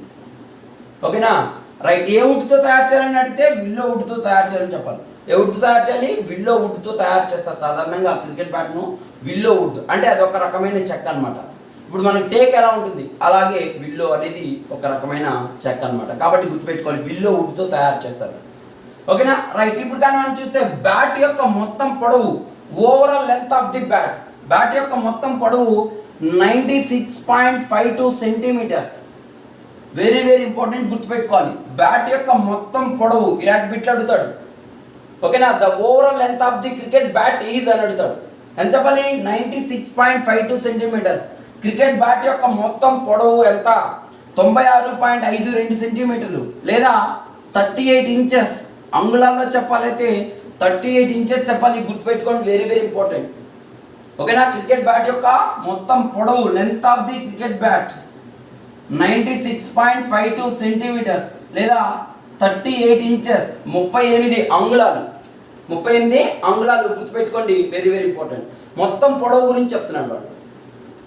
ఓకేనా? రైట్. ఏ వుడ్తో తయారు చేయాలని అడిగితే విల్లో వుడ్తో తయారు చేయాలని చెప్పాలి. ఏ వుడ్తో తయారు చేయాలి? విల్లో వుడ్తో తయారు చేస్తారు. సాధారణంగా క్రికెట్ బ్యాట్ను విల్లో వుడ్ అంటే అది ఒక రకమైన చెక్క అనమాట. ఇప్పుడు మనకి టేక్ ఎలా ఉంటుంది అలాగే విల్లో అనేది ఒక రకమైన చెక్క అనమాట. కాబట్టి గుర్తుపెట్టుకోవాలి, విల్లో వుడ్తో తయారు చేస్తారు. ఓకేనా? రైట్. ఇప్పుడు కానీ మనం చూస్తే బ్యాట్ యొక్క మొత్తం పొడవు, overall length of the bat, bat యొక్క మొత్తం పొడవు 96.52 సెంటీమీటర్స్. వెరీ వెరీ ఇంపార్టెంట్, గుర్తుపెట్టుకోవాలి. బ్యాట్ యొక్క మొత్తం పొడవు ఇలాంటి బిట్లు అడుగుతాడు. ఓకేనా? The overall length of the cricket bat is అని అడుగుతాడు. ఎంత చెప్పాలి? 96.52 సెంటీమీటర్స్. క్రికెట్ బ్యాట్ యొక్క మొత్తం పొడవు ఎంత? 96.52 సెంటీమీటర్లు లేదా 38 ఇంచెస్. అంగుళాల్లో చెప్పాలైతే 38 ఇంచెస్ చెప్పాలి. గుర్తుపెట్టుకోండి, వెరీ వెరీ ఇంపార్టెంట్. ఓకేనా? క్రికెట్ బ్యాట్ యొక్క మొత్తం పొడవు, length of the cricket bat 96.52 centimetres లేదా 38 ఇంచెస్, 38 అంగుళాలు. 38 అంగుళాలు. గుర్తుపెట్టుకోండి, వెరీ వెరీ ఇంపార్టెంట్. మొత్తం పొడవు గురించి చెప్తున్నాడు వాడు.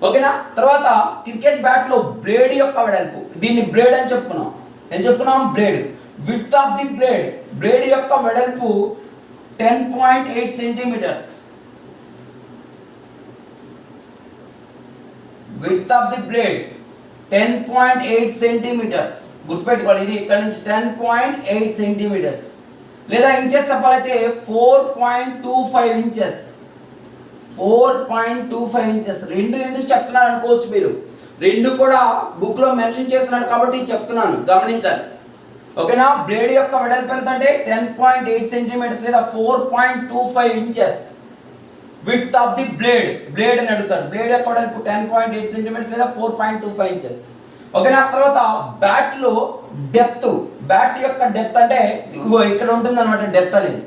ఓకేనా? తర్వాత క్రికెట్ బ్యాట్లో బ్లేడ్ యొక్క వెడల్పు, దీన్ని బ్లేడ్ అని చెప్పుకున్నాం. ఏం చెప్పుకున్నాం? Blade. Width of the blade, blade యొక్క వెడల్పు 10.8 centimetres. Width of the blade 10.8 centimetres. గుర్తుపెట్టుకోవాలి, ఇది ఇక్కడ నుంచి 10.8 సెంటీమీటర్స్ లేదా ఇంచెస్ చెప్పాలైతే 4.25 ఇంచెస్. 4.25 ఇంచెస్. 2 ఎందుకు చెప్తున్నారు అనుకోవచ్చు మీరు, 2 కూడా బుక్లో మెన్షన్ చేస్తున్నాడు కాబట్టి చెప్తున్నాను, గమనించాలి. ఓకేనా? బ్లేడ్ యొక్క వెడల్పు ఎంత అంటే 10.8 సెంటీమీటర్స్ లేదా 4.25 inches. Width of the blade, blade అని అడుగుతాడు. బ్లేడ్ యొక్క వెడల్పు 10.8 సెంటీమీటర్స్ లేదా 4.25 ఇంచెస్. ఓకేనా? తర్వాత బ్యాట్లో డెప్త్, బ్యాట్ యొక్క డెప్త్ అంటే ఇక్కడ ఉంటుంది అనమాట డెప్త్ అనేది.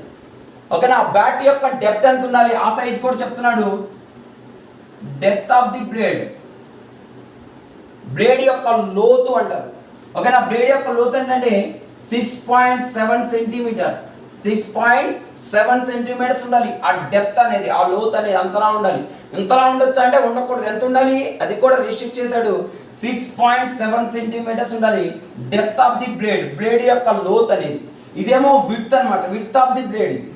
ఓకేనా? బ్యాట్ యొక్క డెప్త్ ఎంత ఉండాలి ఆ సైజ్ కూడా చెప్తున్నాడు. Depth of the blade, blade యొక్క లోతు అంటారు. ఓకేనా? బ్లేడ్ యొక్క లోతు ఏంటంటే 6.7 సెంటీమీటర్స్. 6.7 సెంటీమీటర్స్ ఉండాలి ఆ డెప్త్ అనేది, ఆ లోతు అనేది అంతలా ఉండాలి. ఇంతలా ఉండొచ్చు అంటే ఉండకూడదు. ఎంత ఉండాలి అది కూడా రిస్ట్రిక్ట్ చేశాడు. 6.7 సెంటీమీటర్స్ ఉండాలి depth of the blade, blade యొక్క లోత్ అనేది. ఇదేమో విడ్త్ అనమాట, విడ్త్ ఆఫ్ ది బ్లేడ్ ఇది.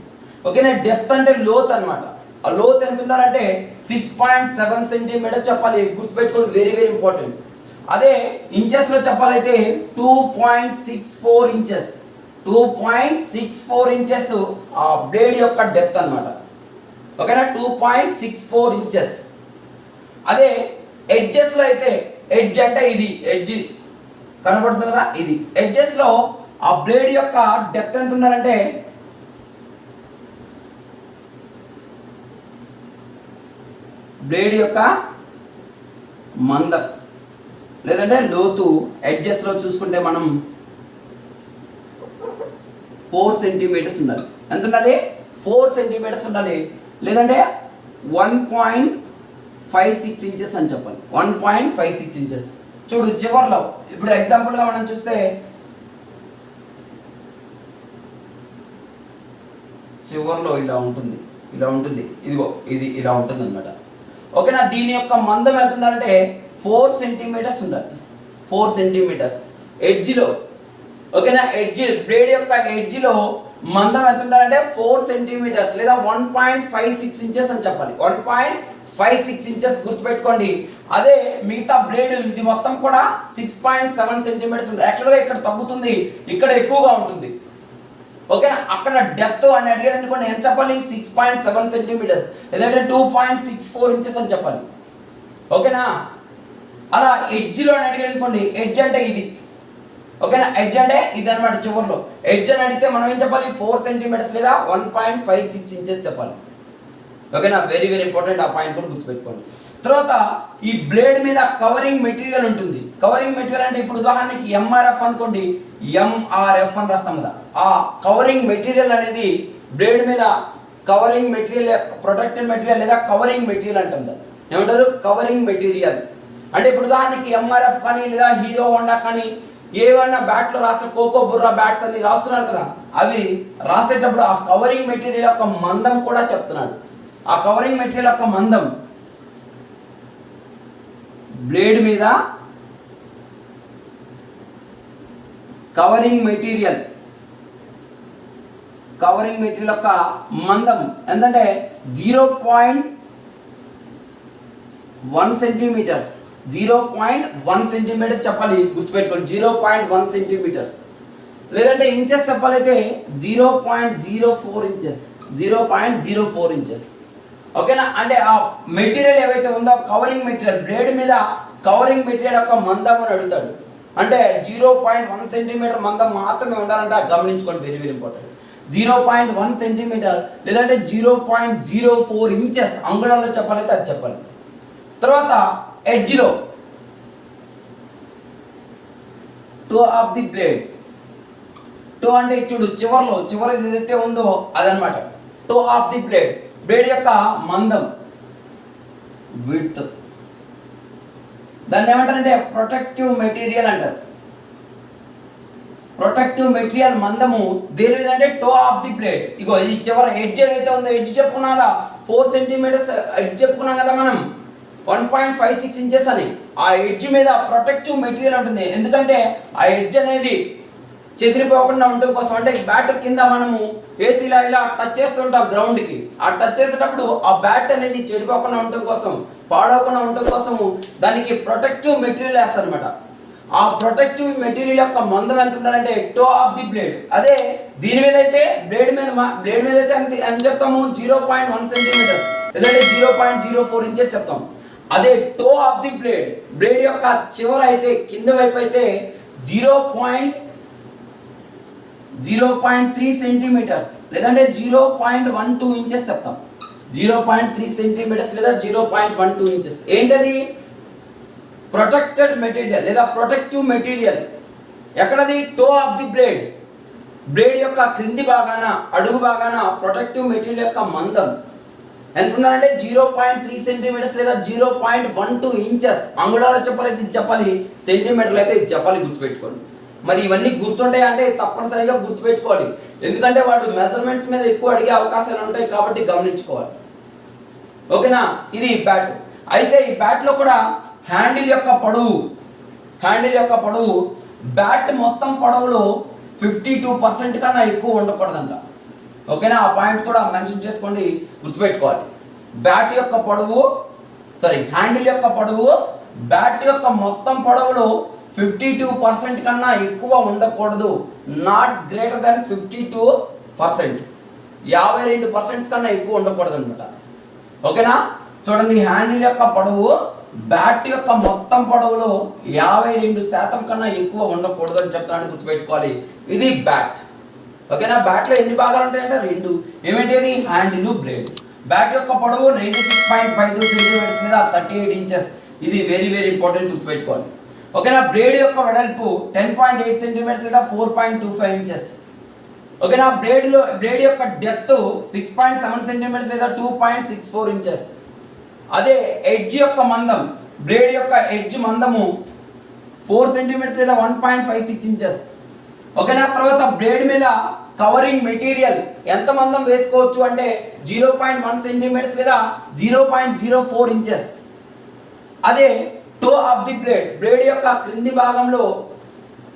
ఓకేనా? డెప్త్ అంటే లోత్ అనమాట. ఆ లోత్ ఎంత ఉండాలంటే 6.7 సెంటీమీటర్స్ చెప్పాలి. గుర్తుపెట్టుకోండి, వెరీ వెరీ ఇంపార్టెంట్. అదే ఇంచెస్లో చెప్పాలైతే 2.64 ఇంచెస్. 2.64 ఇంచెస్ ఆ బ్లేడ్ యొక్క డెప్త్ అనమాట. ఓకేనా? 2.64 ఇంచెస్. అదే ఎడ్జెస్లో అయితే, ఎడ్జ్ అంటే ఇది, ఎడ్జ్ కనబడుతుంది కదా ఇది. ఎడ్జెస్లో ఆ బ్లేడ్ యొక్క డెప్త్ ఎంత ఉండాలంటే బ్లేడ్ యొక్క మందం లేదంటే లోతు ఎడ్జెస్లో చూసుకుంటే మనం 4 సెంటీమీటర్స్ ఉండాలి. ఎంత ఉండాలి? 4 సెంటీమీటర్స్ ఉండాలి. లేదంటే 1.56 ఇంచెస్ అని చెప్పాలి. 1.56 ఇంచెస్. చూడు చివర్లో ఇప్పుడు ఎగ్జాంపుల్గా మనం చూస్తే చివర్లో ఇలా ఉంటుంది, ఇదిగో ఇది ఇలా ఉంటుంది అనమాట. ఓకేనా, దీని యొక్క మందం ఎంత ఉండాలంటే 4 సెంటీమీటర్స్ ఉండాలి. 4 సెంటీమీటర్స్ ఎడ్జ్లో. ఓకేనా, బ్లేడ్ యొక్క ఎడ్జ్లో మందం ఎంత ఉండాలంటే 4 సెంటీమీటర్స్ లేదా 1.56 ఇంచెస్ అని చెప్పాలి. 1.56 ఇంచెస్ గుర్తుపెట్టుకోండి. అదే మిగతా బ్లేడ్ ఇది మొత్తం కూడా 6.7 సెంటీమీటర్స్ ఉంటుంది. యాక్చువల్గా ఇక్కడ తగ్గుతుంది, ఇక్కడ ఎక్కువగా ఉంటుంది. ఓకేనా, అక్కడ డెప్త్ అని అడిగాడు అనుకోండి ఎంత చెప్పాలి, 6.7 సెంటీమీటర్స్ లేదంటే 2.64 ఇంచెస్ అని చెప్పాలి. ఓకేనా, అలా ఎడ్జ్లో అని అడిగాడు అనుకోండి, ఎడ్జ్ అంటే ఇది. ఓకేనా, ఎడ్జ్ అంటే ఇది అనమాట. చివర్లో ఎడ్జ్ అని అడిగితే మనం ఏం చెప్పాలి, 4 సెంటీమీటర్స్ లేదా 1.56 ఇంచెస్ చెప్పాలి. ఓకేనా, వెరీ వెరీ ఇంపార్టెంట్, ఆ పాయింట్ కూడా గుర్తుపెట్టుకోండి. తర్వాత ఈ బ్లేడ్ మీద కవరింగ్ మెటీరియల్ ఉంటుంది. కవరింగ్ మెటీరియల్ అంటే ఇప్పుడు ఉదాహరణకి ఎంఆర్ఎఫ్ అనుకోండి, ఎంఆర్ఎఫ్ అని రాస్తాం కదా, ఆ కవరింగ్ మెటీరియల్ అనేది బ్లేడ్ మీద కవరింగ్ మెటీరియల్, ప్రొటెక్టెడ్ మెటీరియల్ లేదా కవరింగ్ మెటీరియల్ అంటాం కదా. ఏమంటారు, కవరింగ్ మెటీరియల్. అంటే ఇప్పుడు ఉదాహరణకి ఎంఆర్ఎఫ్ కానీ లేదా హీరో హోండా కానీ ఏవైనా బ్యాట్లో రాస్తే కోకో బుర్రా బ్యాట్స్ అన్ని రాస్తున్నారు కదా, అవి రాసేటప్పుడు ఆ కవరింగ్ మెటీరియల్ యొక్క మందం కూడా చెప్తున్నాడు. ఆ కవరింగ్ మెటీరియల్ యొక్క మందం బ్లేడ్ మీద కవరింగ్ మెటీరియల్ యొక్క మందం ఎంతంటే 0.1 సెంటీమీటర్స్. 0.1 సెంటీమీటర్స్ చెప్పాలి, గుర్తుపెట్టుకోండి. 0.1 సెంటీమీటర్స్ లేదంటే ఇంచెస్ చెప్పాలైతే 0.04 ఇంచెస్. 0.04 ఇంచెస్. ఓకేనా, అంటే ఆ మెటీరియల్ ఏవైతే ఉందో కవరింగ్ మెటీరియల్, బ్లేడ్ మీద కవరింగ్ మెటీరియల్ యొక్క మందం అని అడుగుతాడు. అంటే 0.1 సెంటీమీటర్ మందం మాత్రమే ఉండాలంటే గమనించుకోండి, వెరీ వెరీ ఇంపార్టెంట్. 0.1 సెంటీమీటర్ లేదంటే 0.04 ఇంచెస్ అంగుళాల్లో చెప్పాలైతే అది చెప్పాలి. తర్వాత ఎడ్జ్లో toe of the blade. Toe అంటే చూడు చివరి ఏదైతే ఉందో అదనమాట. Toe of the blade, blade యొక్క మందం, విడ్త్. దాన్ని ఏమంటారంటే ప్రొటెక్టివ్ మెటీరియల్ అంటారు. ప్రొటెక్టివ్ మెటీరియల్ మందము దేని మీద అంటే టో ఆఫ్ ది బ్లేడ్. ఇగో ఈ చివరి ఎడ్జ్ ఏదైతే ఉందో, ఎడ్జ్ చెప్పుకున్నా కదా 4 సెంటీమీటర్స్ ఎడ్జ్ చెప్పుకున్నాం కదా మనం, 1.56 ఇంచెస్ అని. ఆ ఎడ్జ్ మీద ప్రొటెక్టివ్ మెటీరియల్ ఉంటుంది. ఎందుకంటే ఆ ఎడ్జ్ అనేది చెదిరిపోకుండా ఉండటం కోసం. అంటే బ్యాట్ కింద మనము ఏసీలా ఇలా టచ్ చేస్తుంటాం గ్రౌండ్కి, ఆ టచ్ చేసేటప్పుడు ఆ బ్యాట్ అనేది చెడిపోకుండా ఉండటం కోసం, పాడవకుండా ఉండటం కోసము దానికి ప్రొటెక్టివ్ మెటీరియల్ వేస్తారనమాట. ఆ ప్రొటెక్టివ్ మెటీరియల్ యొక్క మందం ఎంత ఉండాలంటే టో ఆఫ్ ది బ్లేడ్. అదే దీని మీద అయితే బ్లేడ్ మీద అయితే ఎంత చెప్తాము, 0.1 సెంటీమీటర్ లేదంటే 0.04 ఇంచెస్ చెప్తాం. అదే టో ఆఫ్ ది బ్లేడ్ యొక్క చివర అయితే కింద వైపు అయితే 0.3 సెంటీమీటర్స్ లేదంటే 0.12 ఇంచెస్ చెప్తాం. 0.3 సెంటీమీటర్స్ లేదా 0.12 ఇంచెస్. ఏంటది, ప్రొటెక్టెడ్ మెటీరియల్ లేదా ప్రొటెక్టివ్ మెటీరియల్. ఎక్కడది, టో ఆఫ్ ది బ్లేడ్ యొక్క క్రింది భాగాన, అడుగు భాగాన ప్రొటెక్టివ్ మెటీరియల్ యొక్క మందం ఎంత ఉండాలంటే 0.3 సెంటీమీటర్స్ లేదా 0.12 ఇంచెస్. అంగుళాలు చెప్పాలి, ఇది చెప్పాలి. సెంటీమీటర్లు అయితే ఇది చెప్పాలి, గుర్తుపెట్టుకోండి. మరి ఇవన్నీ గుర్తుంటాయి అంటే తప్పనిసరిగా గుర్తుపెట్టుకోవాలి, ఎందుకంటే వాడు మెజర్మెంట్స్ మీద ఎక్కువ అడిగే అవకాశాలు ఉంటాయి కాబట్టి గమనించుకోవాలి. ఓకేనా, ఇది బ్యాట్. అయితే ఈ బ్యాట్లో కూడా హ్యాండిల్ యొక్క పొడవు బ్యాట్ మొత్తం పొడవులో 52% కన్నా ఎక్కువ ఉండకూడదంట. ఓకేనా, ఆ పాయింట్ కూడా మెన్షన్ చేసుకోండి, గుర్తుపెట్టుకోవాలి. హ్యాండిల్ యొక్క పొడవు బ్యాట్ యొక్క మొత్తం పొడవులో 52% కన్నా ఎక్కువ ఉండకూడదు. Not greater than 52%. 52% కన్నా ఎక్కువ ఉండకూడదు అనమాట. ఓకేనా, చూడండి, హ్యాండిల్ యొక్క పొడవు బ్యాట్ యొక్క మొత్తం పొడవులో 52% కన్నా ఎక్కువ ఉండకూడదు అని చెప్తాను, గుర్తుపెట్టుకోవాలి. ఇది బ్యాట్. ఓకేనా, బ్యాట్లో ఎన్ని భాగాలు ఉంటాయంటే 2. ఏమిటి, హ్యాండిల్, బ్లేడ్. బ్యాట్ యొక్క పొడవు 96.52 సెంటీమీటర్స్ లేదా 38 ఇంచెస్. ఇది వెరీ వెరీ ఇంపార్టెంట్, గుర్తుపెట్టుకోవాలి. ఓకేనా, బ్లేడ్ యొక్క వెడల్పు 10.8 సెంటీమీటర్స్ లేదా 4.25 ఇంచెస్. ఓకేనా, బ్లేడ్ యొక్క డెప్త్ 6.7 సెంటీమీటర్స్ లేదా 2.64 ఇంచెస్. అదే ఎడ్జ్ యొక్క మందం, బ్లేడ్ యొక్క ఎడ్జ్ మందము 4 సెంటీమీటర్స్ లేదా 1.56 ఇంచెస్. ఓకేనా. తర్వాత బ్లేడ్ మీద కవరింగ్ మెటీరియల్ ఎంత మందం వేసుకోవచ్చు అంటే 0.1 సెంటీమీటర్స్ లేదా 0.04 ఇంచెస్. అదే toe of the blade, blade యొక్క క్రింది భాగంలో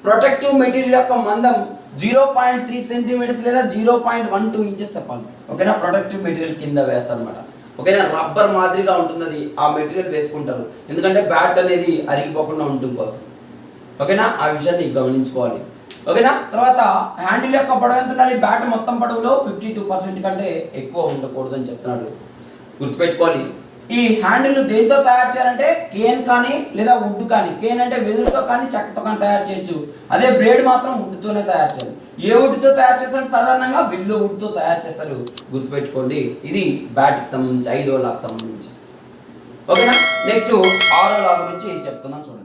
ప్రొటెక్టివ్ మెటీరియల్ యొక్క మందం 0.3 సెంటీమీటర్స్ లేదా 0.12 ఇంచెస్ చెప్పాలి. ఓకేనా. ప్రొటెక్టివ్ మెటీరియల్ కింద వేస్తారు అనమాట. ఓకేనా. రబ్బర్ మాదిరిగా ఉంటుంది అది, ఆ మెటీరియల్ వేసుకుంటారు ఎందుకంటే బ్యాట్ అనేది అరిగిపోకుండా ఉండటం కోసం. ఓకేనా. ఆ విషయాన్ని గమనించుకోవాలి. ఓకేనా. తర్వాత హ్యాండిల్ యొక్క పొడవు ఎంత ఉండాలి? బ్యాట్ మొత్తం పొడవులో 52% కంటే ఎక్కువ ఉండకూడదు అని చెప్తున్నాడు, గుర్తుపెట్టుకోవాలి. ఈ హ్యాండిల్ దేంతో తయారు చేయాలంటే కేన్ కానీ లేదా వుడ్ కానీ, కేన్ అంటే వెదురుతో కానీ చెక్కతో కానీ తయారు చేయొచ్చు. అదే బ్లేడ్ మాత్రం వుడ్తోనే తయారు చేయాలి. ఏ వుడ్తో తయారు చేస్తారు? సాధారణంగా విల్లో వుడ్తో తయారు చేస్తారు, గుర్తుపెట్టుకోండి. ఇది బ్యాట్కి సంబంధించి 5వ లా సంబంధించి. ఓకేనా. నెక్స్ట్ 6వ లా గురించి చెప్తున్నాం చూడండి.